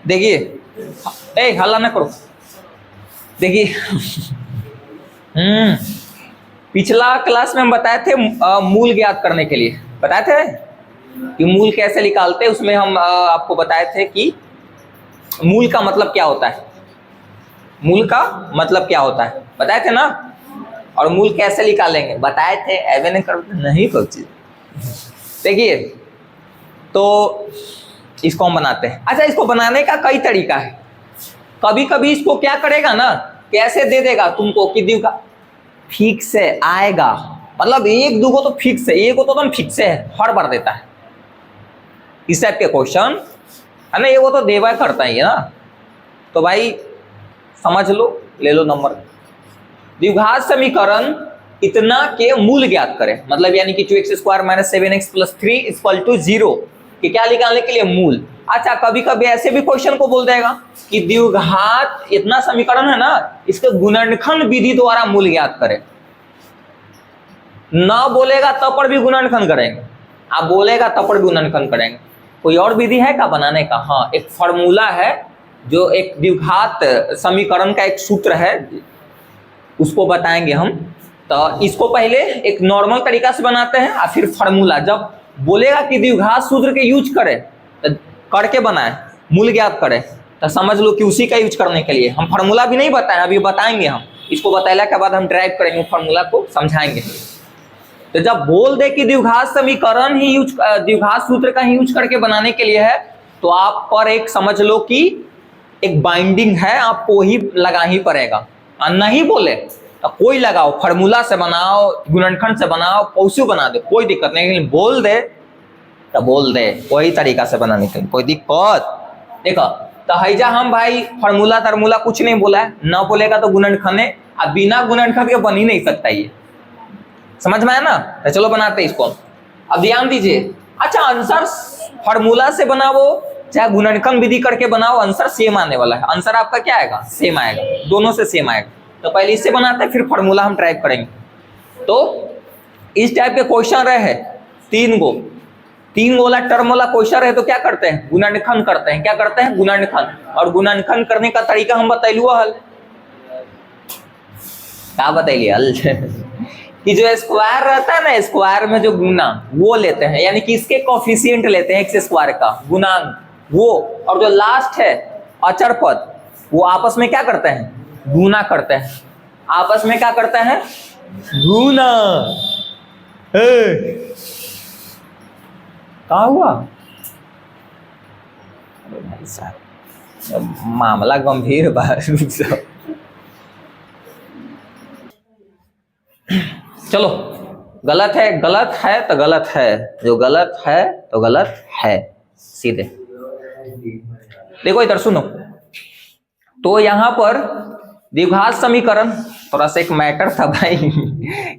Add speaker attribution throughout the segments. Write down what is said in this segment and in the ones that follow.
Speaker 1: देखिए, ए हल्ला ना करो। देखिए पिछला क्लास में हम बताए थे मूल ज्ञात करने के लिए, बताए थे कि मूल कैसे निकालते हैं। उसमें हम आपको बताए थे कि मूल का मतलब क्या होता है, मूल का मतलब क्या होता है बताए थे ना, और मूल कैसे निकालेंगे बताए थे। एवे ने कर नहीं कोई चीज। देखिए तो इसको हम बनाते हैं। अच्छा, इसको बनाने का कई तरीका है। कभी कभी इसको क्या करेगा ना, कैसे दे देगा तुमको कि दिखा फिक्स है आएगा, मतलब एक दो को तो फिक्स है, एक को तो तुम फिक्स है हर बार देता है। इस टाइप के क्वेश्चन है ना, ये वो तो देवा करता ही है ना। तो भाई समझ लो, ले लो नंबर। द्विघात समीकरण इतना के मूल ज्ञात करें, मतलब यानी कि 2x² - 7x + 3 = 0 कि क्या निकालने के लिए मूल। अच्छा, कभी कभी ऐसे भी क्वेश्चन को बोल देगा कि द्विघात इतना समीकरण है ना, इसके गुणनखंड विधि द्वारा मूल ज्ञात करें। ना बोलेगा तब पर भी गुणनखंड करेंगे, आप बोलेगा तब पर भी गुणनखंड करेंगे। कोई और विधि है क्या बनाने का? हाँ, एक फॉर्मूला है जो एक द्विघात समीकरण का एक सूत्र है, उसको बताएंगे हम। तो इसको पहले एक नॉर्मल तरीका से बनाते हैं और फिर फार्मूला। जब बोलेगा कि द्विघात सूत्र के यूज करे तो करके बनाए, मूल ज्ञात करे, तो समझ लो कि उसी का यूज करने के लिए हम फार्मूला भी नहीं बताएं, अभी बताएंगे हम। इसको बताने के बाद हम ड्राइव करेंगे, फार्मूला को समझाएंगे। तो जब बोल दे कि द्विघात समीकरण ही यूज, द्विघात सूत्र का ही यूज करके बनाने के लिए है, तो आप पर एक समझ लो कि एक बाइंडिंग है, आपको ही लगा ही पड़ेगा। नहीं बोले तो कोई लगाओ, फार्मूला से बनाओ, गुणनखंड से बनाओ, कौशु बना दे, कोई दिक्कत नहीं। लेकिन बोल दे तो बोल दे, वही तरीका से बनाने के लिए कोई दिक्कत। देखो तो हैजा हम भाई फार्मूला तार्मूला कुछ नहीं बोला है, ना बोलेगा तो गुणनखंड है, अब बिना गुणनखंड के बन ही नहीं सकता ये, समझ में आया ना। तो चलो बनाते हैं इसको। अब ध्यान दीजिए। अच्छा, आंसर फार्मूला से बनाओ चाहे गुणनखंड विधि करके बनाओ, आंसर सेम आने वाला है। आंसर आपका क्या आएगा? सेम आएगा, दोनों से सेम आएगा। तो पहले इससे बनाते हैं, फिर फार्मूला हम ट्राई करेंगे। तो इस टाइप के क्वेश्चन रहे तीन गो वाला टर्म वाला क्वेश्चन रहे तो क्या करते हैं? गुणनखंड करते हैं। क्या करते हैं? गुणनखंड। और गुणनखंड करने का तरीका हम बतैलुआ हल, क्या बतैलिए हल कि जो स्क्वायर रहता है ना, स्क्वायर में जो गुना वो लेते हैं, यानी कि इसके कोफिशिएंट लेते हैं x² का गुणांक वो, और जो लास्ट है अचर पद, वो आपस में क्या करते हैं? गुना करते हैं। आपस में क्या करते हैं? गुना। क्या हुआ? अरे भाई साहब, मामला गंभीर बा। चलो, गलत है, गलत है तो गलत है, जो गलत है तो गलत है, सीधे। देखो इधर सुनो। तो यहां पर द्विघात समीकरण, थोड़ा सा एक मैटर था भाई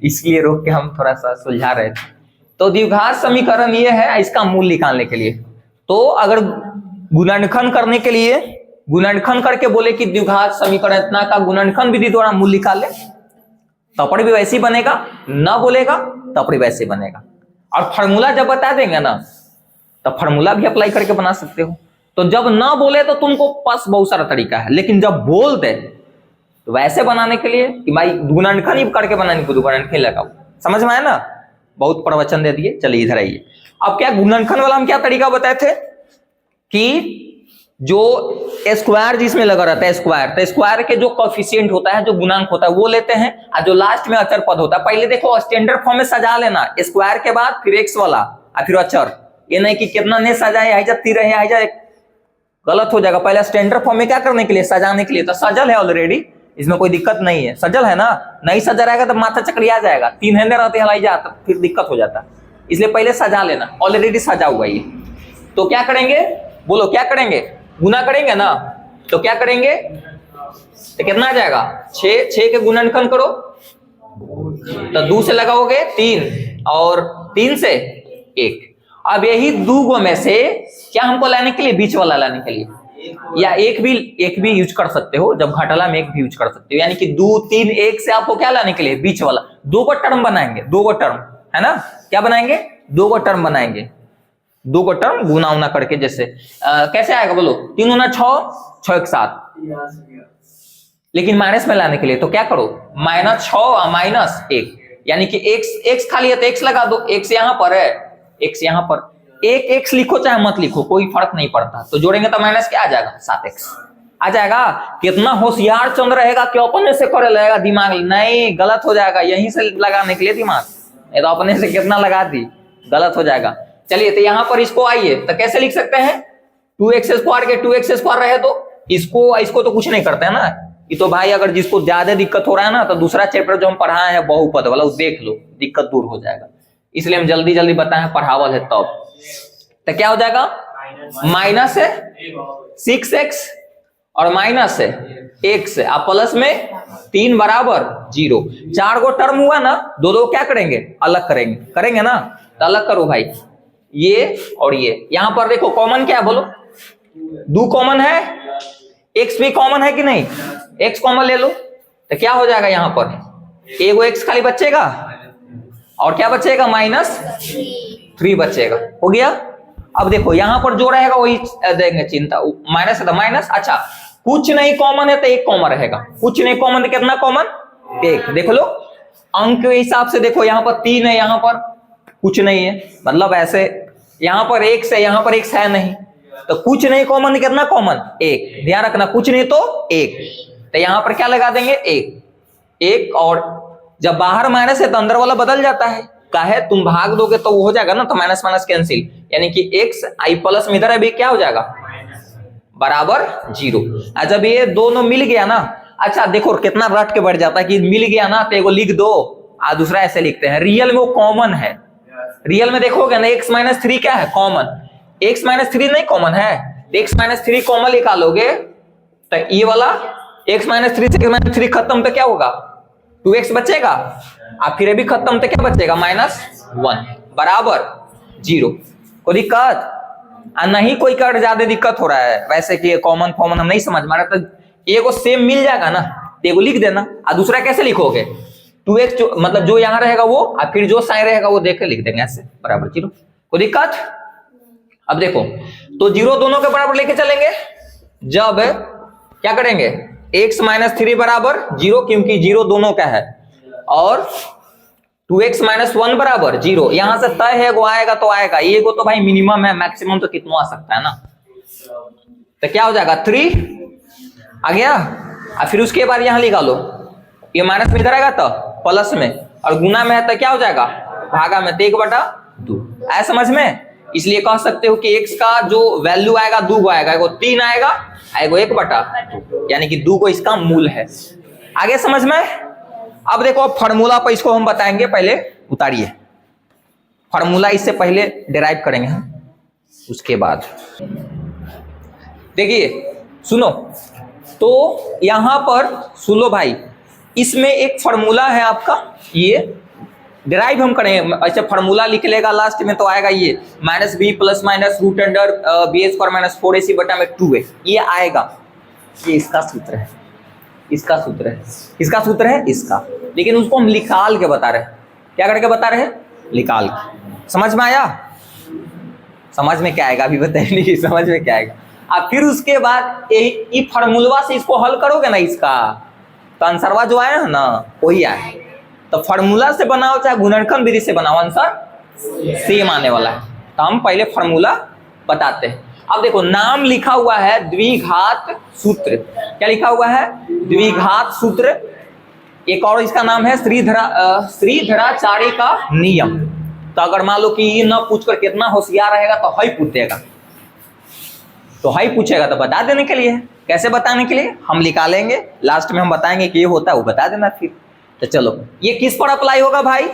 Speaker 1: इसलिए रोक के हम थोड़ा सा सुलझा रहे थे। तो द्विघात समीकरण ये है, इसका मूल निकालने के लिए। तो अगर गुणनखंड करने के लिए गुणनखंड करके बोले कि द्विघात समीकरण इतना का गुणनखंड विधि द्वारा मूल निकाल ले, तपड़ भी वैसे ही बनेगा। ना बोलेगा तपड़ वैसे बनेगा। और फार्मूला जब बता देंगे ना, तो फार्मूला भी अप्लाई करके बना सकते हो। तो जब ना बोले तो तुमको पास बहुत सारा तरीका है, लेकिन जब बोल दे तो वैसे बनाने के लिए कि भाई गुणनखंड ही करके बनाने को गुणनखंड लगाओ। समझ में आया ना? बहुत प्रवचन दे दिए। चलिए इधर आइए। अब क्या गुणनखंड वाला हम क्या तरीका बताए थे कि जो स्क्वायर जिसमें लगा रहता है स्क्वायर, तो स्क्वायर के जो कोफिशिएंट होता है, जो गुणांक होता है, वो लेते हैं, और जो लास्ट में अचर पद होता है, पहले देखो स्टैंडर्ड फॉर्म में सजा लेना, स्क्वायर के बाद फिर एक्स वाला और फिर अचर। ये नहीं कि कितना ने सजाए, हैजा तीर है, हैजा गलत हो जाएगा। पहले स्टैंडर्ड फॉर्म में क्या करने के लिए? सजाने के लिए। तो सजल है ऑलरेडी, इसमें कोई दिक्कत नहीं है, सजल है ना। नहीं सजा रहेगा तो माथा चकरिया जाएगा, तीन हैंडे रहते हलाई जाता, फिर दिक्कत हो जाता। इसलिए पहले सजा लेना, ऑलरेडी सजा हुआ ये। तो क्या करेंगे? बोलो क्या करेंगे? गुना करेंगे ना, तो क्या करेंगे? तो कितना आ जाएगा? 6 के गुणनखंड करो तो 2 से लगाओगे 3 और 3 से 1। अब यही 2 में से क्या हमको लाने के लिए? बीच वाला लाने के लिए, या एक भी यूज कर सकते हो। जब घटाला में एक भी यूज कर सकते हो, यानी कि 2 3 1 से आपको क्या लाने के लिए? बीच वाला। 2 टर्म बनाएंगे, 2 टर्म है ना। क्या बनाएंगे? 2 टर्म बनाएंगे। दो को टर्म गुना उना करके, जैसे कैसे आएगा बोलो, 3 गुना 6, 6 एक 7, लेकिन माइनस में लाने के लिए तो क्या करो, -6 और -1, यानी कि x खाली है तो x लगा दो, x यहाँ पर है, x यहाँ पर, एक x लिखो चाहे मत लिखो कोई फर्क नहीं पड़ता, तो जोड़ेंगे तो माइनस क्या आ जाएगा, 7x आ जाएगा। कितना होशियार चंद्र रहेगा कि अपने से करे लगेगा दिमाग, नहीं गलत हो जाएगा, यहीं से लगाने के लिए दिमाग, ये तो अपने से कितना लगा दी, गलत हो जाएगा। चलिए तो यहाँ पर इसको आइए तो कैसे लिख सकते हैं, 2x² के 2x² रहे तो इसको तो कुछ नहीं करते है ना, ये तो भाई अगर जिसको ज्यादा दिक्कत हो रहा है ना तो दूसरा चैप्टर जो हम पढ़ाए हैं बहुपद वाला वो देख लो, दिक्कत दूर हो जाएगा, इसलिए हम जल्दी जल्दी बताए पढ़ावल है तब। तो क्या हो जाएगा, माइनस है 6x और माइनस है x है, आप प्लस में 3 बराबर 0, 4 गो टर्म हुआ ना, दो क्या करेंगे, अलग करेंगे ना, तो अलग करो भाई, ये और ये, यहां पर देखो कॉमन क्या है बोलो, 2 कॉमन है, x भी कॉमन है कि नहीं, x कॉमन ले लो, तो क्या हो जाएगा, यहां पर एगो x खाली बचेगा और क्या बचेगा, -3 बचेगा, हो गया। अब देखो यहां पर जो रहेगा वही देंगे, चिंता, माइनस है तो माइनस, अच्छा कुछ नहीं कॉमन है तो 1 कॉमन रहेगा, कुछ नहीं कॉमन तो कितना कॉमन, 1, देख लो अंक के हिसाब से, देखो यहाँ पर 3 है, यहाँ पर कुछ नहीं है, मतलब ऐसे यहाँ पर x है, यहाँ पर x है नहीं, तो कुछ नहीं कॉमन कितना कॉमन, 1, ध्यान रखना कुछ नहीं तो 1, तो यहाँ पर क्या लगा देंगे, 1, और जब बाहर माइनस है तो अंदर वाला बदल जाता है, काहे तुम भाग दोगे तो वो हो जाएगा ना, तो माइनस माइनस कैंसिल, यानी कि x i प्लस में इधर अभी क्या हो जाएगा, बराबर 0। जब ये दोनों मिल गया ना, अच्छा देखो कितना रट के बढ़ जाता है कि मिल गया ना तो एगो लिख दो, दूसरा ऐसे लिखते हैं, रियल में वो कॉमन है, रियल में देखोगे ना x - 3 क्या है, कॉमन, x - 3 नहीं कॉमन है, x - 3 कॉमन निकालोगे तो ये वाला x - 3 से x - 3 खत्म तो क्या होगा, 2x बचेगा, और फिर भी खत्म तो क्या बचेगा, -1 बराबर 0, कोई दिक्कत नहीं, कोई कर ज्यादा दिक्कत हो रहा है वैसे कि कॉमन फॉर्मन हम नहीं समझ मारा, तो एगो सेम मिल जाएगा ना, एगो लिख देना, और दूसरा कैसे लिखोगे, 2x मतलब जो यहाँ रहेगा वो, और फिर जो साइन रहेगा वो देख के लिख देंगे ऐसे, बराबर 0, कोई दिक्कत। अब देखो तो 0 दोनों के बराबर लेके चलेंगे, जब क्या करेंगे, x - 3 बराबर 0, क्योंकि 0 दोनों का है, और 2x - 1 बराबर 0, यहां से तय है वो आएगा तो आएगा, ये को तो भाई मिनिमम है, मैक्सिमम तो कितना आ सकता है ना, तो क्या हो जाएगा 3 आ गया, और फिर उसके बाद यहां लिखा लो, ये माइनस में इधर आएगा तो प्लस में, और गुना में है तो क्या हो जाएगा, भागा में, तो 1/2, ऐसा समझ में, इसलिए कह सकते हो कि x का जो वैल्यू आएगा 2 आएगा, एगो 3 आएगा, एगो 1/2, यानी कि 2 को इसका मूल है, आगे समझ में। अब देखो फार्मूला पर इसको हम बताएंगे, पहले उतारिए फार्मूला, इससे पहले डिराइव करेंगे हम, उसके बाद देखिए सुनो, तो यहां पर सुनो भाई, इसमें एक फार्मूला है आपका, ये डिराइव हम करेंगे, ऐसे फार्मूला लिख लेगा लास्ट में तो आएगा ये -b + -√b² - 4ac बटा में 2a, ये आएगा, ये इसका सूत्र है, इसका सूत्र है, इसका सूत्र है इसका, लेकिन उसको हम निकाल के बता रहे हैं, क्या करके बता रहे हैं, निकाल के, समझ में आया, समझ में क्या आएगा अभी बताइए, समझ में क्या आएगा, अब फिर उसके बाद ये फार्मूला से इसको हल करोगे ना, इसका तो आंसरवा जो आया है ना वही आए, तो फार्मूला से बनाओ चाहे गुणनखंड विधि से बनाओ, आंसर सेम आने वाला है, तो हम पहले फार्मूला बताते हैं। अब देखो नाम लिखा हुआ है द्विघात सूत्र, क्या लिखा हुआ है, द्विघात सूत्र, एक और इसका नाम है श्रीधराचार्य का नियम, तो अगर मान लो कि ये न पूछकर कितना होशियार रहेगा तो हाई पूछेगा, तो हाई पूछेगा तो बता देने के लिए, कैसे बताने के लिए हम निकालेंगे, लास्ट में हम बताएंगे कि ये होता है, वो बता देना फिर। तो चलो ये किस पर अप्लाई होगा भाई,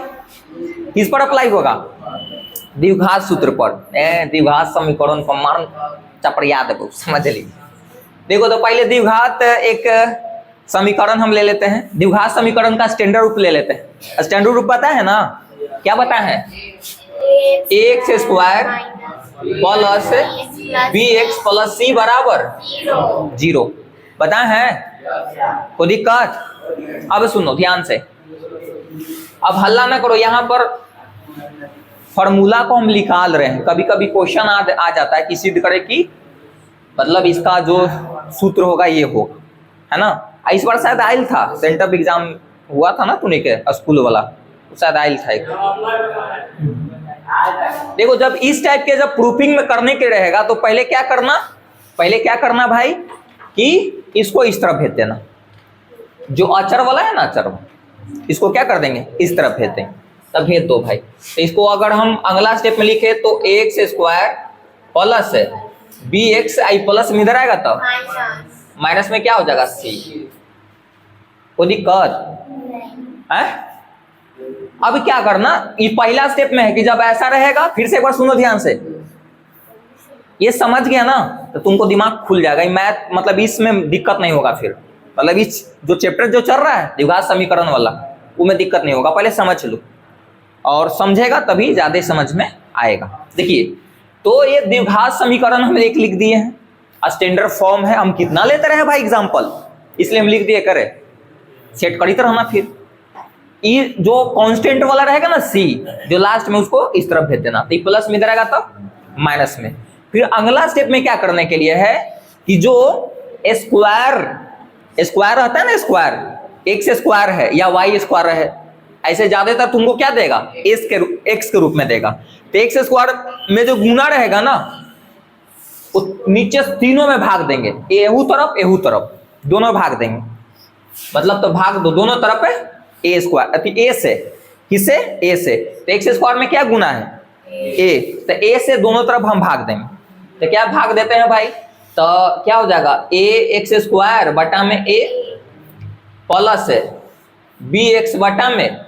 Speaker 1: किस पर अप्लाई होगा, द्विघात सूत्र पर, द्विघात समीकरण प्रमाण चपर याद है, समझ लीजिए। देखो तो पहले द्विघात एक समीकरण हम ले लेते हैं, द्विघात समीकरण का स्टैंडर्ड रूप ले लेते हैं, स्टैंडर्ड रूप पता है ना, क्या पता है, x² प्लस bx + c बराबर 0, पता है, कोई दिक्कत। अब सुनो ध्यान से, अब हल्ला ना करो, यहां पर फॉर्मूला को हम निकाल रहे हैं, कभी कभी क्वेश्चन आ जाता है कि सिद्ध करे कि मतलब इसका जो सूत्र होगा ये होगा, है ना। इस बार शायद आयल था, सेंटर एग्जाम हुआ था ना तूने के स्कूल वाला, शायद आयल था एक। देखो जब इस टाइप के जब प्रूफिंग में करने के रहेगा तो पहले क्या करना भाई कि इसको इस तरफ भेज देना, जो अचर वाला है ना अचर, इसको क्या कर देंगे इस तरफ भेज देंगे, तब भेज दो भाई। तो इसको अगर हम अगला स्टेप में लिखे तो x square plus b x i plus में इधर आएगा तब माइनस में क्या हो जाएगा सी। कोई दिक्कत है? अब क्या करना, ये पहला स्टेप में है कि जब ऐसा रहेगा, फिर से एक बार सुनो ध्यान से, ये समझ गया ना तो तुमको दिमाग खुल जाएगा। मैथ मतलब इसमें दिक्कत नहीं होगा फिर, मतलब इस जो चैप्टर जो चल रहा है द्विघात समीकरण वाला उसमें दिक्कत नहीं होगा, पहले समझ लो और समझेगा तभी ज्यादा समझ में आएगा। देखिए तो ये द्विघात समीकरण हम एक लिख दिए हैं, स्टैंडर्ड फॉर्म है, हम कितना लेते रहे भाई एग्जाम्पल, इसलिए हम लिख दिए, करे सेट करी तरह ना। फिर ये जो कांस्टेंट वाला रहेगा ना सी, जो लास्ट में उसको इस तरफ भेज देना, तो प्लस में इधर आएगा तब माइनस में। फिर अगला स्टेप में क्या करने के लिए है कि जो स्क्वायर रहता है ना, स्क्वायर एक्स स्क्वायर है या वाई स्क्वायर है, ऐसे ज्यादातर तुमको क्या देगा एक्स के रूप में देगा। तो एक्स स्क्वायर में जो गुना रहेगा ना वो नीचे तीनों में भाग देंगे, एहू तरफ दोनों भाग देंगे, मतलब तो भाग दो दोनों तरफ है ए स्क्वायर, ए से किसे ए से, तो एक्स स्क्वायर में क्या गुना है ए, तो ए से दोनों तरफ हम भाग देंगे। तो क्या भाग देते हैं भाई, तो क्या हो जाएगा ए एक्स स्क्वायर बटा में ए प्लस बी एक्स बटा में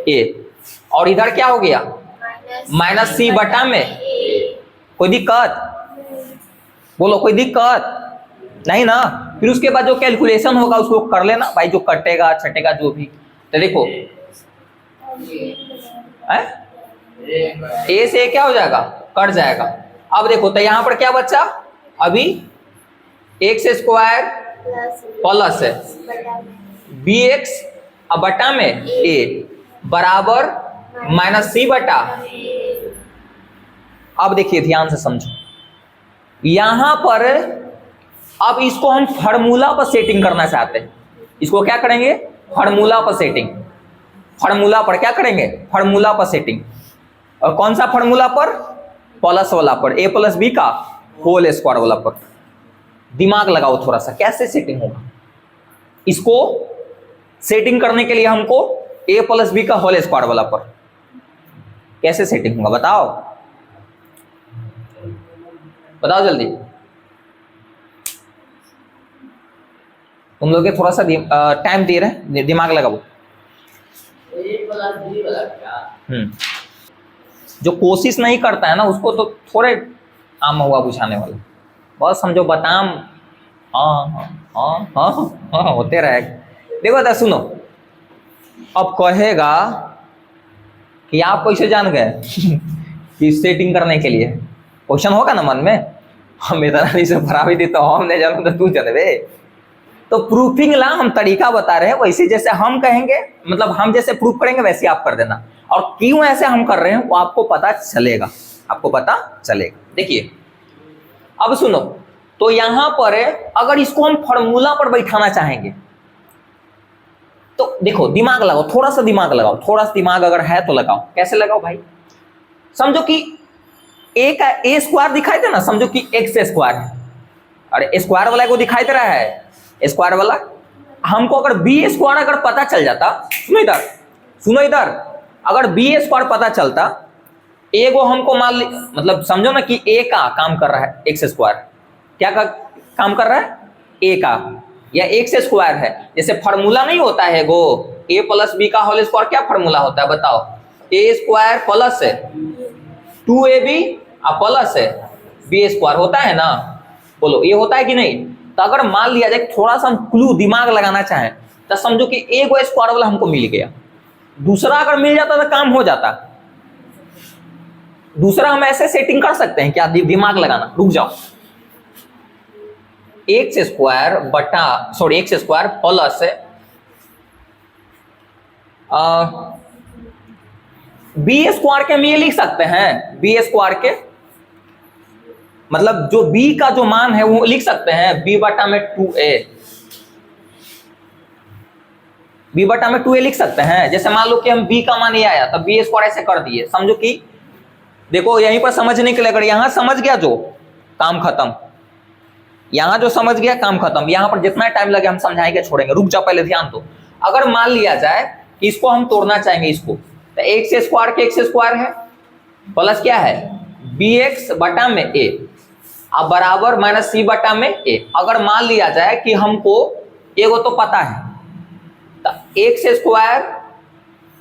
Speaker 1: ए, और इधर क्या हो गया माइनस सी बटा में। कोई दिक्कत बोलो, कोई दिक्कत नहीं ना। फिर उसके बाद जो कैलकुलेशन होगा उसको कर लेना भाई, जो कटेगा छटेगा जो भी। तो देखो ए से क्या हो जाएगा कट जाएगा। अब देखो तो यहां पर क्या बचा, अभी x square plus b x बटा में ए बराबर माइनस सी बटा। अब देखिए ध्यान से समझो, यहां पर अब इसको हम फार्मूला पर सेटिंग करना चाहते हैं, इसको क्या करेंगे फार्मूला पर सेटिंग, फार्मूला पर क्या करेंगे फार्मूला पर सेटिंग। और कौन सा फार्मूला पर, प्लस वाला पर, ए प्लस बी का होल स्क्वायर वाला पर। दिमाग लगाओ थोड़ा सा कैसे सेटिंग होगा, इसको सेटिंग करने के लिए हमको ए प्लस बी का होल स्क्वायर वाला पर कैसे सेटिंग होगा बताओ, बताओ जल्दी। तुम लोग के थोड़ा सा टाइम दे रहे हैं, दिमाग लगाओ। जो कोशिश नहीं करता है ना उसको तो थोड़े आम हुआ बुझाने वाला, बस समझो बताम हाँ होते रहे। देखो तो सुनो, अब कहेगा कि आप कैसे जान गए कि सेटिंग करने के लिए क्वेश्चन होगा ना मन में, हम इतना नहीं से भरा भी दी तो हम नहीं जानू तो तू जानबे। तो प्रूफिंग ला हम तरीका बता रहे हैं, वैसे जैसे हम कहेंगे मतलब हम जैसे प्रूफ करेंगे वैसे आप कर देना, और क्यों ऐसे हम कर रहे हैं वो आपको पता चलेगा, आपको पता चलेगा। देखिए अब सुनो, तो यहां पर अगर इसको हम फॉर्मूला पर बैठाना चाहेंगे तो देखो दिमाग लगाओ, थोड़ा सा दिमाग लगाओ, थोड़ा सा दिमाग अगर है तो लगाओ। कैसे लगाओ भाई, समझो कि ए का ए स्क्वायर दिखाई दे ना, समझो कि एक्स स्क्वायर है, अरे स्क्वायर वाला को दिखाई दे रहा है स्क्वायर वाला। हमको अगर बी स्क्वायर अगर पता चल जाता, सुनो इधर, अगर बी स्क्वायर पता चलता, ए को हमको मान ली मतलब समझो ना कि ए का काम कर रहा है एक्स स्क्वायर, क्या का काम कर रहा है ए का, या एक्स स्क्वायर है। जैसे फार्मूला नहीं होता है गो ए प्लस बी का होल स्क्वायर, क्या फार्मूला होता है बताओ, a square plus 2ab plus b square होता है ना, बोलो ये होता है कि नहीं। तो अगर मान लिया जाए थोड़ा सा हम क्लू दिमाग लगाना चाहें तो समझो कि ए को स्क्वायर वाला हमको मिल गया, दूसरा अगर मिल जाता तो काम हो जाता। दूसरा हम ऐसे सेटिंग कर सकते हैं क्या, दिमाग लगाना, रुक जाओ, एक्स स्क्वायर बटा x square plus b square के हम ये लिख सकते हैं, बी स्क्वायर के मतलब जो बी का जो मान है वो लिख सकते हैं बी बटा में 2a, बी बटा में 2a लिख सकते हैं। जैसे मान लो कि हम b का मान ये आया तब बी स्क्वायर ऐसे कर दिए, समझो कि देखो यहीं पर समझने के लिए, अगर यहां समझ गया जो काम खत्म, यहां जो समझ गया काम खत्म, यहां पर जितना टाइम लगे हम समझाएंगे छोड़ेंगे। रुक जाओ पहले ध्यान दो। अगर मान लिया जाए कि इसको हम तोड़ना चाहेंगे इसको, तो एक्स स्क्वायर के एक्स स्क्वायर है प्लस क्या है बी एक्स बटा में ए अब बराबर माइनस सी बटा में ए। अगर मान लिया जाए कि हमको एगो तो पता है, तो x square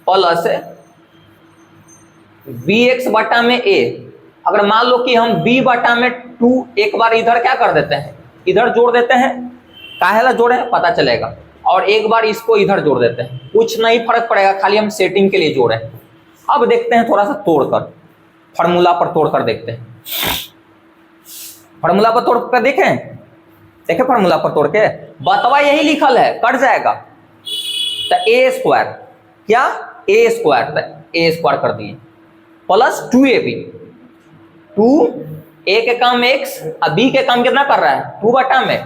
Speaker 1: plus b x बटा में ए, अगर मान लो कि हम b बटा में 2 एक बार इधर क्या कर देते हैं, इधर जोड़ देते हैं, काहेला जोड़े हैं पता चलेगा, और एक बार इसको इधर जोड़ देते हैं, कुछ नहीं फर्क पड़ेगा, खाली हम सेटिंग के लिए जोड़े। अब देखते हैं थोड़ा सा तोड़कर, फार्मूला पर तोड़कर देखते हैं, फार्मूला पर तोड़कर देखें फार्मूला पर तोड़ के बतवा यही लिखल है, कट जाएगा। तो ए स्क्वायर क्या ए स्क्वायर, तो ए स्क्वायर कर दिए प्लस 2ab, 2a के काम x और b के काम कितना कर रहा है 2 बटा में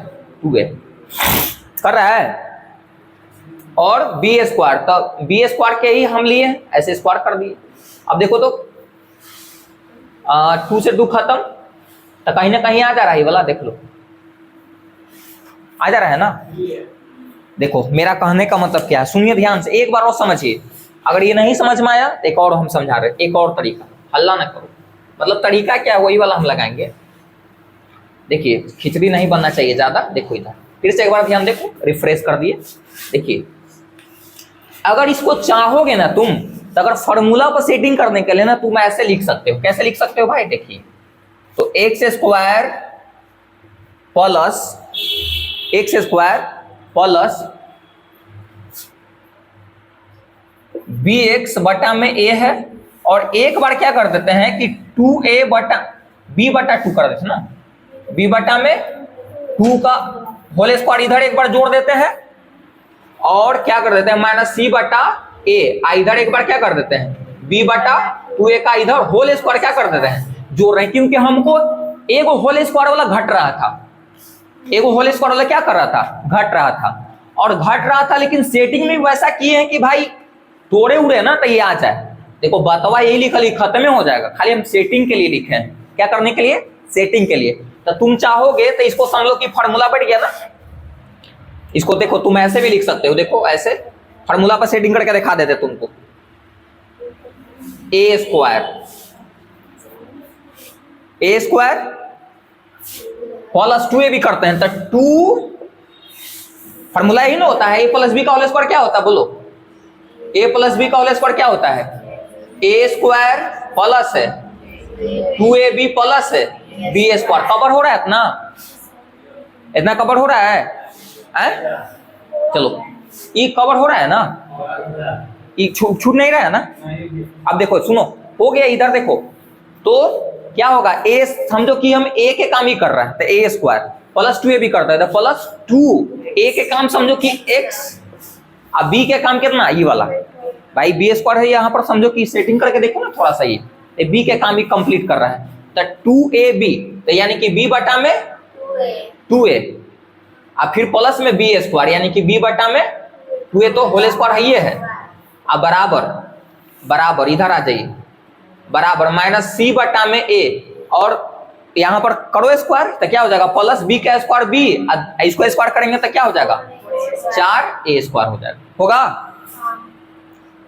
Speaker 1: 2a कर रहा है, और b स्क्वायर, तो b स्क्वायर के ही हम लिए ऐसे स्क्वायर कर दिए। अब देखो तो 2 से 2 खत्म, तो कहीं ना कहीं आ जा रहा है वाला, देख लो आ जा रहा है ना। देखो मेरा कहने का मतलब क्या है, सुनिए ध्यान से एक बार और समझिए। अगर ये नहीं समझ में आया तो एक और हम समझा रहे, एक और तरीका, हल्ला ना करो, मतलब तरीका क्या है वही वाला हम लगाएंगे। देखिए खिचड़ी नहीं बनना चाहिए ज्यादा। देखो इधर फिर से एक बार ध्यान देखो, रिफ्रेश कर दिए। देखिए अगर इसको चाहोगे ना तुम, तो अगर फॉर्मूला पर सेटिंग करने के लिए ना तुम ऐसे लिख सकते हो। कैसे लिख सकते हो भाई, देखिए तो x square plus b x बटा में ए है, और एक बार क्या कर देते हैं कि 2a बटा b बटा 2 कर देते हैं ना, b बटा में 2 का होल स्क्वायर इधर एक बार जोड़ देते हैं, और क्या कर देते हैं माइनस सी बटा a, इधर एक बार क्या कर देते हैं b बटा 2a का इधर होल स्क्वायर क्या कर देते हैं जोड़ रहे हैं, क्योंकि हमको एगो होल स्क्वायर वाला घट रहा था, एगो होल स्क्वायर वाला क्या कर रहा था घट रहा था, और घट रहा था, लेकिन सेटिंग में वैसा किए हैं कि भाई तोड़े उड़े ना तो ये आ जाए। देखो बतवा यही लिखल, खत्म हो जाएगा, खाली हम सेटिंग के लिए लिखे हैं। क्या करने के लिए, सेटिंग के लिए। तो तुम चाहोगे तो इसको समझ लो कि फार्मूला बैठ गया ना, इसको देखो तुम ऐसे भी लिख सकते हो। देखो ऐसे फार्मूला पर सेटिंग करके दिखा देते तुमको, ए स्क्वायर प्लस 2a भी करते हैं, तो 2 फार्मूला यही ना होता है, ए प्लस बी का होल स्क्वायर क्या होता है बोलो, ए प्लस बी का होल स्क्वायर क्या होता है ए स्क्वायर प्लस है 2ab प्लस है बी स्क्वायर। कवर हो रहा है इतना कवर हो रहा है चलो ये कवर हो रहा है ना, ये छूट नहीं रहा है ना। अब देखो सुनो, हो गया इधर देखो, तो क्या होगा ए, समझो कि हम ए के काम ही कर रहा है, तो ए स्क्वायर प्लस 2ab करता है, तो प्लस 2 ए के काम समझो कि x, अब बी के काम कितना ये वाला भाई बी स्क्वायर है, यहाँ पर समझो कि सेटिंग करके देखो ना थोड़ा सा, ये बी के काम ही कंप्लीट कर रहा है, तो 2ab, तो यानी कि b बटा में 2a, अब फिर प्लस में बी स्क्वायर यानी कि b बटा में 2a, तो होल स्क्वायर है ये है, अब बराबर इधर आ जाइए, बराबर माइनस सी बटा में a, और यहाँ पर करो स्क्वायर तो क्या हो जाएगा प्लस बी का स्क्वायर बी, इसको स्क्वायर करेंगे तो क्या हो जाएगा 4a स्क्वायर हो जाएगा, होगा।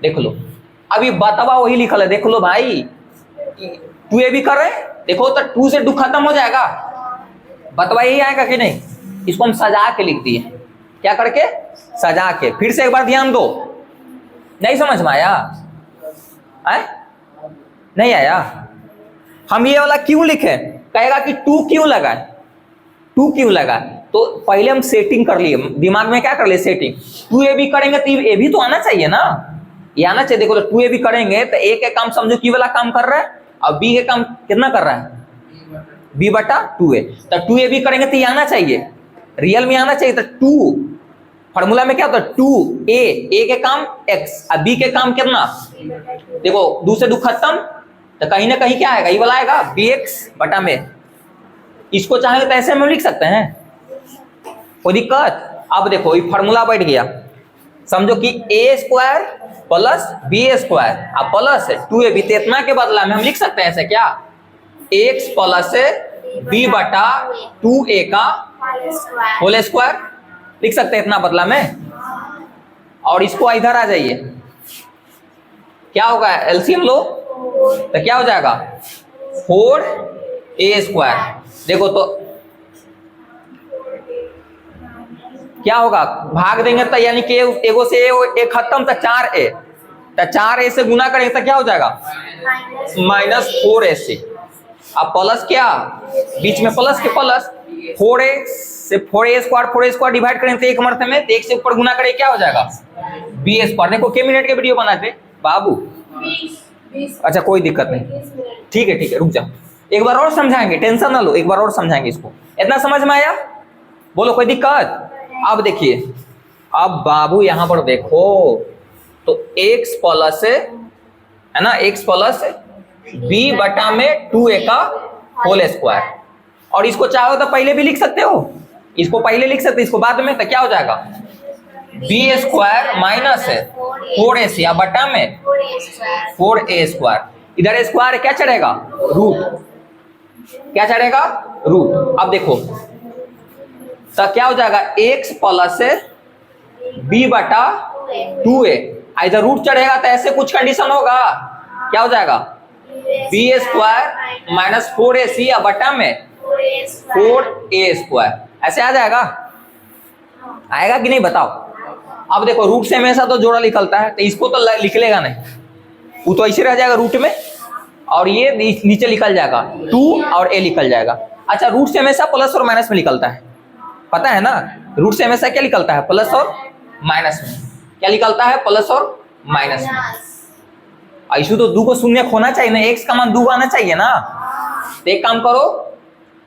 Speaker 1: देख लो अभी बतवा वही लिखल है, देख लो भाई 2a भी कर रहे हैं, देखो तो 2 से 2 खत्म हो जाएगा, बतवा यही आएगा कि नहीं। इसको हम सजा के लिख दिए, क्या करके सजा के। फिर से एक बार ध्यान दो, नहीं समझ में आया नहीं आया, हम ये वाला क्यों लिखे, कहेगा कि 2 क्यों लगा, तो पहले हम सेटिंग कर लिए, दिमाग में क्या कर लिए सेटिंग, 2ab करेंगे तो ये भी तो आना चाहिए ना, ये आना चाहिए। देखो तो 2ab करेंगे तो a के काम समझो कि वाला काम कर रहा है, और b के काम कितना कर रहा है b बटा 2a, तो 2ab करेंगे तो ये आना चाहिए, रियल में आना चाहिए, तो फॉर्मूला में क्या होता है 2a, a के काम x और b के काम कितना, देखो 2 से 2 खत्म, तो कहीं ना कहीं क्या आएगा, ये वाला आएगा bx बटा में। इसको चाहे तो ऐसे में लिख सकते हैं, कोई दिक्कत। अब देखो ये फॉर्मूला बैठ गया, समझो कि a square plus b square अब प्लस 2ab, तो इतना के बदला में हम लिख सकते हैं ऐसे क्या, x प्लस b बटा 2a का होल स्क्वायर लिख सकते हैं इतना बदला में। और इसको इधर आ जाइए, क्या होगा एलसीएम लो तो क्या हो जाएगा 4a स्क्वायर। देखो तो क्या होगा, भाग देंगे तो यानी कि एगो से ए खत्म तो 4a, तो 4a से गुना करेंगे तो क्या हो जाएगा -4ac। अब प्लस क्या, बीच में प्लस के प्लस 4a से 4a स्क्वायर डिवाइड करेंगे तो एक मरते में, एक से ऊपर गुना करें क्या हो जाएगा b स्क्वायर। देखो के मिनट के वीडियो बनाते बाबू, अच्छा कोई दिक्कत नहीं, ठीक है रुक जाओ, एक बार और समझाएंगे, टेंशन ना लो, एक बार और समझाएंगे इसको। इतना समझ में आया, बोलो कोई दिक्कत। अब देखिए, अब बाबू यहां पर देखो तो x प्लस है ना, x प्लस b बटा में 2a का होल स्क्वायर, और इसको चाहो तो पहले भी लिख सकते हो, इसको पहले लिख सकते, इसको बाद में, तो क्या हो जाएगा b स्क्वायर माइनस 4ac बटा में 4a स्क्वायर। इधर स्क्वायर क्या चढ़ेगा रूट, क्या चढ़ेगा रूट। अब देखो तो क्या हो जाएगा x प्लस b बटा 2a, इधर रूट चढ़ेगा तो ऐसे कुछ कंडीशन होगा, क्या हो जाएगा b स्क्वायर माइनस 4ac बटा में 4a स्क्वायर, ऐसे आ जाएगा, आएगा कि नहीं बताओ। अब देखो रूट से हमेशा तो जोड़ा निकलता है, तो इसको तो लिख लेगा नहीं, वो तो ऐसे रह जाएगा रूट में, और ये नीचे निकल जाएगा 2 और a निकल जाएगा। अच्छा रूट से हमेशा प्लस और माइनस में निकलता है, पता है ना, रूट से हमेशा क्या निकलता है प्लस और माइनस में, क्या निकलता है प्लस और माइनस में। ऐसे तो 2 को शून्य होना चाहिए ना, x का मान 2 आना चाहिए ना, तो एक काम करो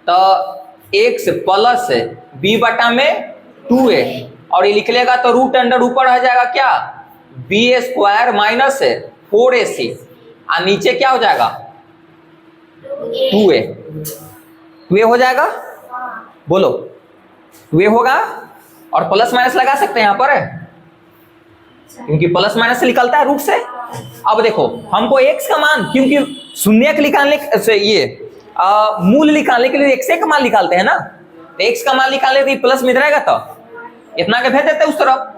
Speaker 1: तो x प्लस b बटा में 2a, और ये लिख लेगा तो रूट अंडर ऊपर आ जाएगा क्या b स्क्वायर माइनस 4ac, और नीचे क्या हो जाएगा 2a हो जाएगा, बोलो 2a होगा, और प्लस माइनस लगा सकते हैं यहाँ पर, क्योंकि प्लस माइनस से निकलता है रूट से। अब देखो हमको x का मान, क्योंकि शून्य के निकालने से ये मूल निकालने के लिए x का मान निकालते हैं ना, तो x का मान निकालने तो प्लस में रहेगा, तो इतना के भेज देते हैं उस तरफ,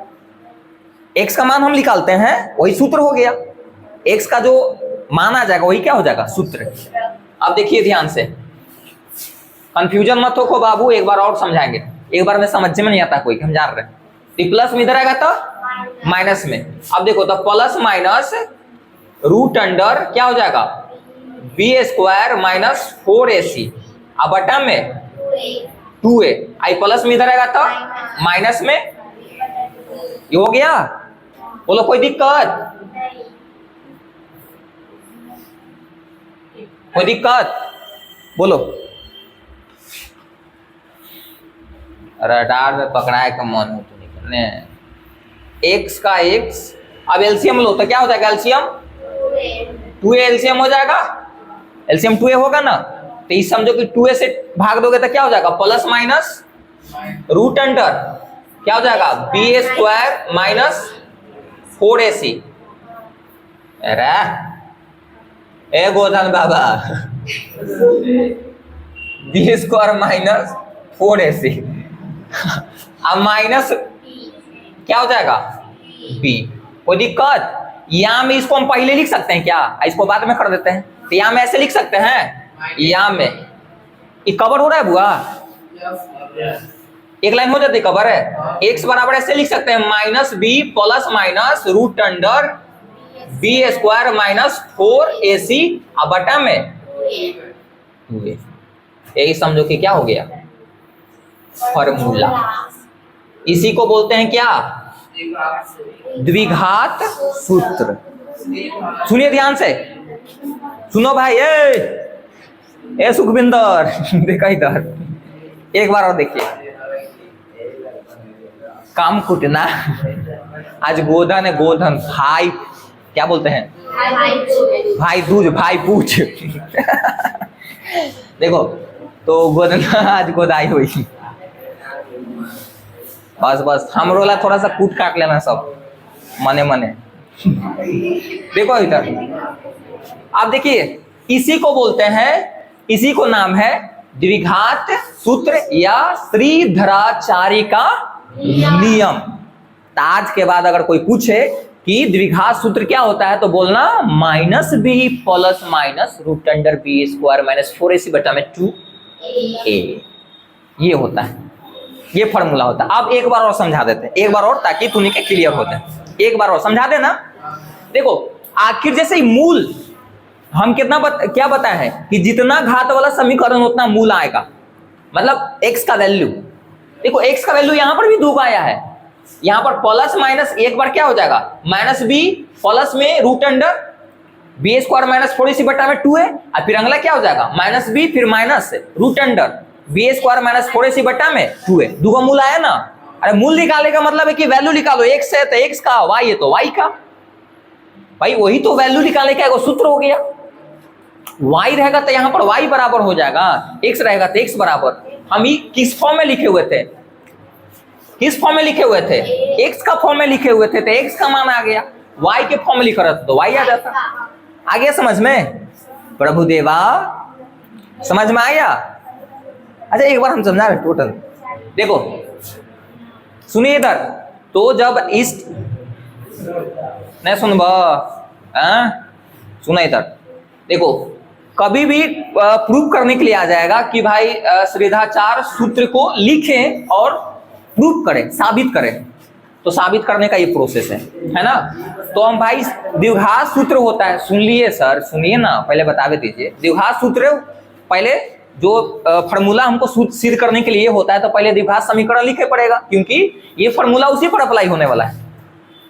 Speaker 1: x का मान हम निकालते हैं, वही सूत्र हो गया, x का जो मान आ जाएगा वही क्या हो जाएगा सूत्र। अब देखिए ध्यान से, कंफ्यूजन मत हो बाबू, एक बार और समझाएंगे, एक बार में समझ में नहीं आता कोई, हम जान रहे हैं। प्लस में इधर आएगा तो माइनस में, अब देखो तो प्लस माइनस रूट अंडर क्या हो जाएगा b स्क्वायर माइनस 4ac अब बटा में 2a, आई प्लस में इधर आएगा तो माइनस में, ये हो गया, बोलो कोई दिक्कत, कोई दिक्कत बोलो। रडार में पकड़ाए का मन हो तो निकलने, x का x, अब एलसीएम लो तो क्या हो जाएगा एलसीएम 2a एलसीएम हो जाएगा, एलसीएम 2a होगा ना, तो इस समझो कि 2a से भाग दोगे तो क्या हो जाएगा प्लस माइनस रूट अंडर क्या हो जाएगा b स्क्वायर माइनस 4ac। अरे ए गोधन बाबा b स्क्वायर माइनस 4ac, अब माइनस क्या हो जाएगा b, कोई दिक्कत। यहाँ में इसको हम पहले लिख सकते हैं क्या, इसको बाद में कर देते हैं, तो यहाँ में ऐसे लिख सकते हैं, यहाँ में ये कवर हो रहा है बुआ, एक लाइन हो जाती कवर है, x बराबर ऐसे लिख सकते हैं minus b plus minus root under b square minus 4ac अब बटा में 2a, यही समझो कि क्या हो गया फॉर्मूला, इसी को बोलते हैं क्या द्विघात सूत्र। सुनिए ध्यान से, सुनो भाई, ए सुखविंदर देखा इधर, एक बार और देखिए, काम कुटना, आज गोधन है, गोधन भाई क्या बोलते हैं, भाई दूज, भाई पूछ। देखो तो गोदना आज गोदाई हुई। बस बस हम रोला थोड़ा सा कूट काट लेना सब मने मने। देखो इधर आप देखिए, इसी को बोलते हैं, इसी को नाम है द्विघात सूत्र या श्रीधराचार्य का नियम। आज के बाद अगर कोई पूछे कि द्विघात सूत्र क्या होता है तो बोलना minus b plus minus root under b square minus 4ac बटा में 2a, ये होता है, ये फॉर्मूला होता है। अब एक बार और समझा देते हैं, एक बार और, ताकि तुनी के क्लियर हो जाए। एक बार और समझा देना। देखो आखिर जैसे ही मूल हम क्या बताए हैं कि जितना घात वाला समीकरण उतना मूल आएगा, मतलब x का वैल्यू। देखो x का वैल्यू यहां पर भी 2 आया है, यहां पर प्लस माइनस एक बार क्या हो जाएगा माइनस बी प्लस में root under b square minus 4ac बटा में 2a, और फिर अगला क्या हो जाएगा माइनस बी फिर minus root under b square minus 4ac बटा में 2a। दूगो मूल आया ना। अरे मूल निकाले का मतलब है कि वैल्यू निकालो, x है तो x का, y है तो y का। भाई वही तो वैल्यू निकालने का एक सूत्र हो गया। y रहेगा तो यहाँ पर y बराबर हो जाएगा, x रहेगा तो x बराबर। हम ही किस फॉर्म में लिखे हुए थे, किस फॉर्म में लिखे हुए थे, x का फॉर्म में लिखे हुए थे तो x का मान आ गया, y के फॉर्म में लिखा रहता तो y आ जाता। आ गया समझ में प्रभु देवा, समझ में आया। अच्छा एक बार हम समझा रहे टोटल। देखो सुनिए इधर, तो जब इस नहीं सुनबा, सुना इधर। देखो कभी भी प्रूव करने के लिए आ जाएगा कि भाई श्रीधाचार्य सूत्र को लिखें और प्रूव करें, साबित करें, तो साबित करने का ये प्रोसेस है ना। तो हम भाई द्विघात सूत्र होता है, सुन लिए सर, सुनिए ना पहले बतावे दीजिए। द्विघात सूत्र पहले जो फॉर्मूला हमको सिद्ध करने के लिए होता है तो पहले द्विघात समीकरण लिखे पड़ेगा, क्योंकि ये फॉर्मूला उसी पर अप्लाई होने वाला है,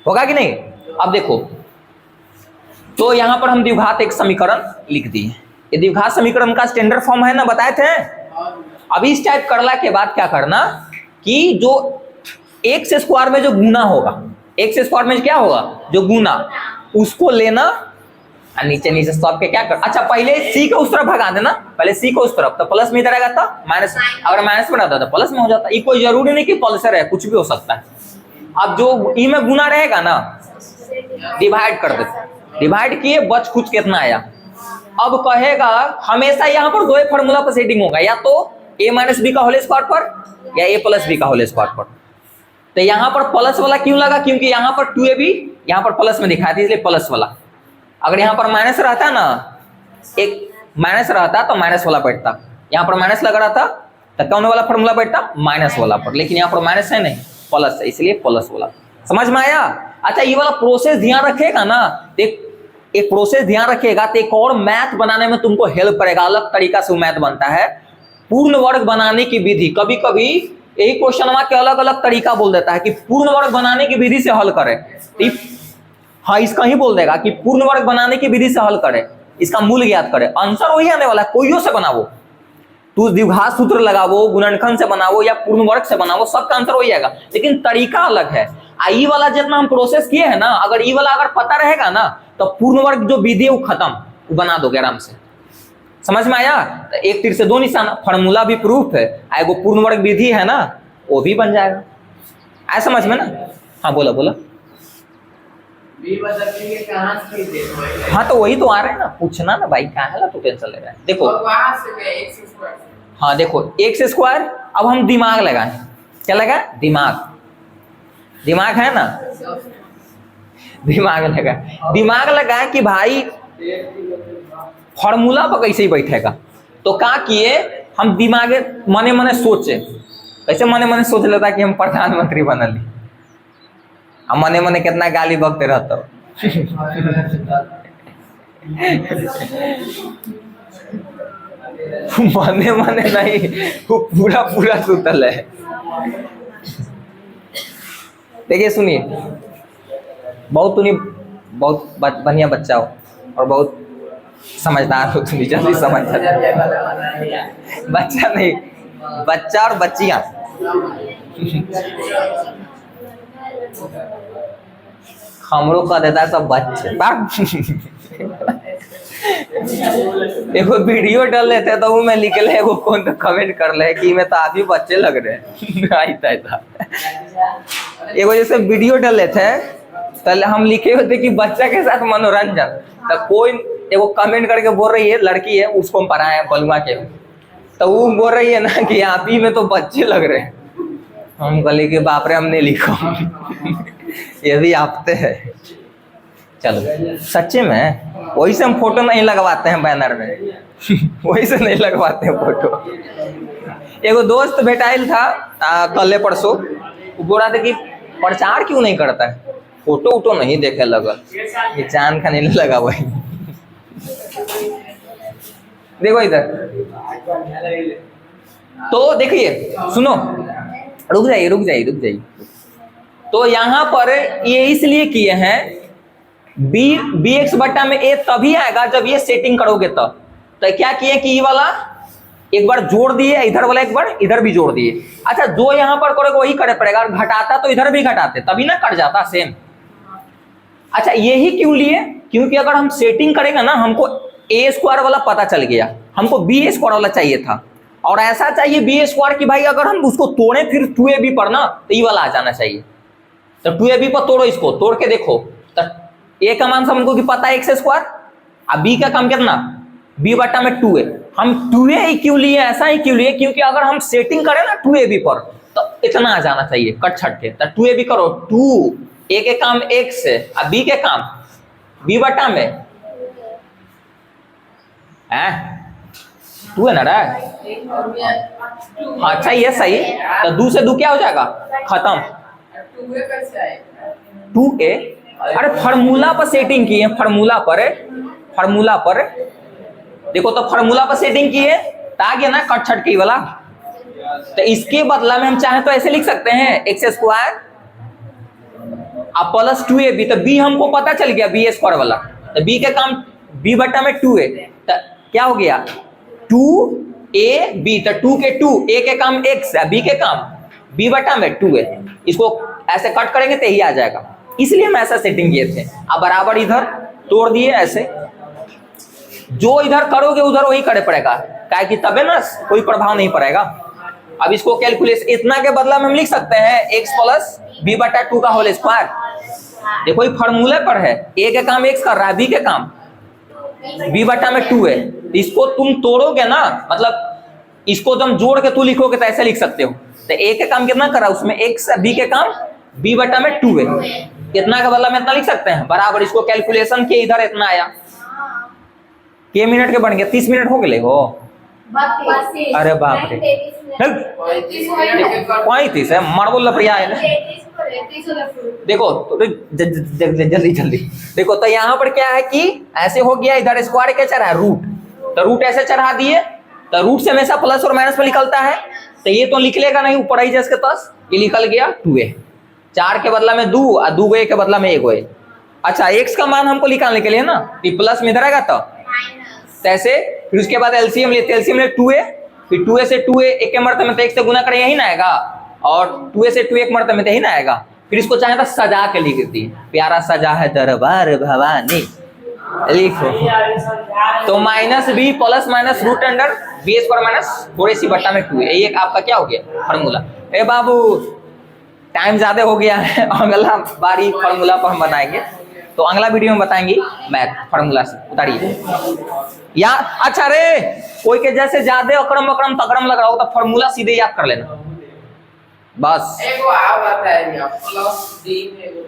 Speaker 1: होगा कि नहीं। अब देखो तो यहां पर हम द्विघात एक समीकरण लिख दिए, ये द्विघात समीकरण का स्टैंडर्ड फॉर्म है ना, बताए थे। अब इस टाइप करला के बाद क्या करना कि जो एक्स स्क्वायर में जो गुना होगा, एक्स स्क्वायर में क्या होगा जो गुना, उसको लेना और नीचे नीचे सब के क्या कर, अच्छा पहले सी को उस तरफ भगा देना, पहले सी को उस तरफ, तो प्लस में इधर आएगा था माइनस, अगर माइनस में रहता तो प्लस में हो जाता। ये कोई जरूरी नहीं कि पल्सर है, कुछ भी हो सकता है। अब जो ई में गुना रहेगा ना, डिवाइड कर देते, डिवाइड किए बच कुछ कितना आया। अब कहेगा हमेशा यहाँ पर दो फॉर्मूला पर सेटिंग होगा, या तो a माइनस बी का होल स्क्वायर पर या a प्लस बी का होल स्क्वायर पर। तो यहाँ पर प्लस वाला क्यों लगा, क्योंकि यहाँ पर 2ab यहाँ पर प्लस में दिखाई थी, इसलिए प्लस वाला। अगर यहाँ पर माइनस रहता ना, एक माइनस रहता तो माइनस वाला बैठता, यहाँ पर माइनस लग रहा था तो कौन वाला फॉर्मूला बैठता माइनस वाला पर, लेकिन यहाँ पर माइनस है नहीं प्लस है, इसलिए प्लस वाला। समझ में आया। अच्छा ये वाला प्रोसेस ध्यान रखेगा ना, एक प्रोसेस ध्यान रखेगा तो एक और मैथ बनाने में तुमको हेल्प करेगा। अलग तरीका से मैथ बनता है, पूर्ण वर्ग बनाने की विधि। कभी कभी यही क्वेश्चन के अलग अलग तरीका बोल देता है कि पूर्ण वर्ग बनाने की विधि से हल करें, हाँ इसका ही बोल देगा कि पूर्ण वर्ग बनाने की विधि से हल करें, इसका मूल ज्ञात करें। आंसर वही आने वाला है, कोइयों से बनावो, तू द्विघात सूत्र लगावो, गुणनखंड से बनावो या पूर्ण वर्ग से बनावो, सबका आंसर वही आएगा, लेकिन तरीका अलग है। ई वाला जितना हम प्रोसेस किए हैं ना, अगर ई वाला अगर पता रहेगा ना तो पूर्ण वर्ग जो विधि है वो खत्म, वो बना दोगे आराम से। समझ में आया। तो एक तीर से दो निशान, फॉर्मूला भी प्रूफ है, वो पूर्ण वर्ग विधि है ना, वो भी बन जाएगा। आया समझ में ना। हाँ बोला बोला। हाँ तो वही तो आ रहे हैं ना, पूछना ना भाई, क्या है ना तू टेंशन ले रहा है। देखो हाँ देखो एक्स स्क्वायर, अब हम दिमाग लगाएं, क्या लगा दिमाग, दिमाग है ना, दिमाग लगाएं कि भाई फॉर्मूला पर कैसे ही बैठेगा। तो क्या किए हम, दिमाग मने मने सोचे, कैसे मने मने सोच लेता कि हम प्रधानमंत्री बनली, हम मने मने कितना गाली बकते रहता मने मने नहीं, वो पूरा पूरा सुतल है। देखिए सुनिए, बहुत बढ़िया बच्चा हो और बहुत समझदार हो, तुम जल्दी समझ जाते। बच्चा नहीं, बच्चा और बच्चियां हमरो कह देता सब बच्चे एगो वीडियो डाल लेते तो वो में लिखले एगो कौन तो कमेंट कर ले कि मैं तो आप ही बच्चे लग रहे हैं एगो जैसे वीडियो डाल लेते पहले हम लिखे होते कि बच्चा के साथ मनोरंजन, तो कोई एगो कमेंट करके बोल रही है लड़की है उसको हम पढ़ाए बलुआ के, तो वो बोल रही है ना कि आप ही में तो बच्चे लग रहे हैं। हम कहले कि बाप रे हमने लिखा ये भी आपते है। चलो सच्चे में वही से हम फोटो नहीं लगवाते हैं बैनर में वही से नहीं लगवाते हैं फोटो। एगो दोस्त भेटाइल था कल परसों, वो बोल रहा था कि प्रचार क्यों नहीं करता है, फोटो वोटो नहीं देखे लगल, ये चांद का नहीं लगा वही। देखो इधर तो देखिए सुनो, रुक जाइए। तो यहाँ पर ये इसलिए किए हैं बी एक्स बट्टा में ए तभी आएगा जब ये सेटिंग करोगे तब। तो क्या किए कि ये वाला एक बार जोड़ दिए, इधर वाला एक बार इधर भी जोड़ दिए। अच्छा जो यहाँ पर करोगे वही करे पड़ेगा, और घटाता तो इधर भी घटाते तभी ना कट जाता सेम। अच्छा यही क्यों लिए, क्योंकि अगर हम सेटिंग करेंगे ना, हमको ए स्क्वायर वाला पता चल गया, हमको बी स्क्वायर वाला चाहिए था, और ऐसा चाहिए बी स्क्वायर की भाई अगर हम उसको तोड़े फिर 2ab पर ना तो ये वाला आ जाना चाहिए। तो 2ab पर तोड़ो, इसको तोड़ के देखो, तो ए का मान हमको कि पता है एक्स स्क्वायर, अब बी का काम कितना बी बट्टा में 2a। हम 2a ही क्यों लिए, ऐसा ही क्यों लिए, क्योंकि अगर हम सेटिंग करें ना 2ab पर तो इतना आ जाना चाहिए कट छट के। तो 2ab करो, 2 ए के काम x है, अब बी के काम बी बट्टा में है 2 है ना रे। अच्छा ये सही, तो 2 से 2 क्या हो जाएगा खत्म 2a। अरे फार्मूला पर सेटिंग की है, फार्मूला पर देखो, तो फार्मूला पर सेटिंग की है तो आ गया ना कट छट की वाला। तो इसके बदला में हम चाहे तो ऐसे लिख सकते हैं एक्स स्क्वायर अब प्लस 2ab। तो b हमको पता चल गया बी स्क्वायर वाला, तो b के काम b बट्टा में 2a, तो क्या हो गया 2ab। तो 2 के 2 a के काम x है, b के काम b बट्टा में 2a। इसको ऐसे कट करेंगे तो यही आ जाएगा, इसलिए हम ऐसा सेटिंग किए थे। अब बराबर इधर तोड़ दिए, ऐसे जो इधर करोगे उधर वही करे पड़ेगा, क्या कि तबे ना कोई प्रभाव नहीं पड़ेगा। अब इसको कैलकुलेशन इतना के बदला में हम लिख सकते हैं x प्लस बी बटा 2 का होल स्क्वायर। देखो ये फॉर्मूले पर है, a के काम x कर रहा है, b के काम b बटा में 2 है। इसको तुम तोड़ोगे ना, मतलब इसको तुम जोड़ के तू लिखोगे तो ऐसे लिख सकते हो। तो a के काम कितना कर रहा है, उसमें x b के काम b बटा में 2 है, इतना का बदला में इतना लिख सकते हैं बराबर। इसको कैलकुलेशन के इधर इतना आया, के मिनट के बन गया 30 मिनट हो गए हो। अरे बाप रे 35 है, मार्बल लपड़िया है ना। देखो जल्दी देखो, तो यहाँ पर क्या है कि ऐसे हो गया, इधर स्क्वायर क्या चढ़ा है रूट, तो रूट ऐसे चढ़ा दिए, तो रूट से हमेशा प्लस और माइनस में निकलता है, तो ये तो निकलेगा नहीं ऊपर ही जैसे तस, ये निकल गया 2a। 4 के बदला में 2 और 2a के बदला में 1a। अच्छा x का मान हमको निकालने के लिए ना प्लस में इधर आएगा तो ऐसे, फिर उसके बाद एलसीएम लेते, एलसीएम ले 2a, फिर 2a से 2a एक के मर्तबे में तो 1 से गुना करें यही ना आएगा, और 2a से 2 एक मर्तबे में तो यही ना आएगा। फिर इसको चाहे तो सजा के लिख दी, प्यारा सजा है दरबार भवानी लिखो। तो minus b plus minus root under b square minus 4ac बट्टा में 2a, ये आपका क्या हो गया फार्मूला। ए बाबू टाइम ज्यादा हो गया है, अगला बारी फार्मूला पर हम बनाएंगे, तो अगला वीडियो में बताएंगे मैथ फार्मूला से उतारिए या। अच्छा रे कोई के जैसे ज्यादा अकड़म तकड़म लग रहा हो तो फार्मूला सीधे याद कर लेना बस। एगो आवत है प्लस 3 एगो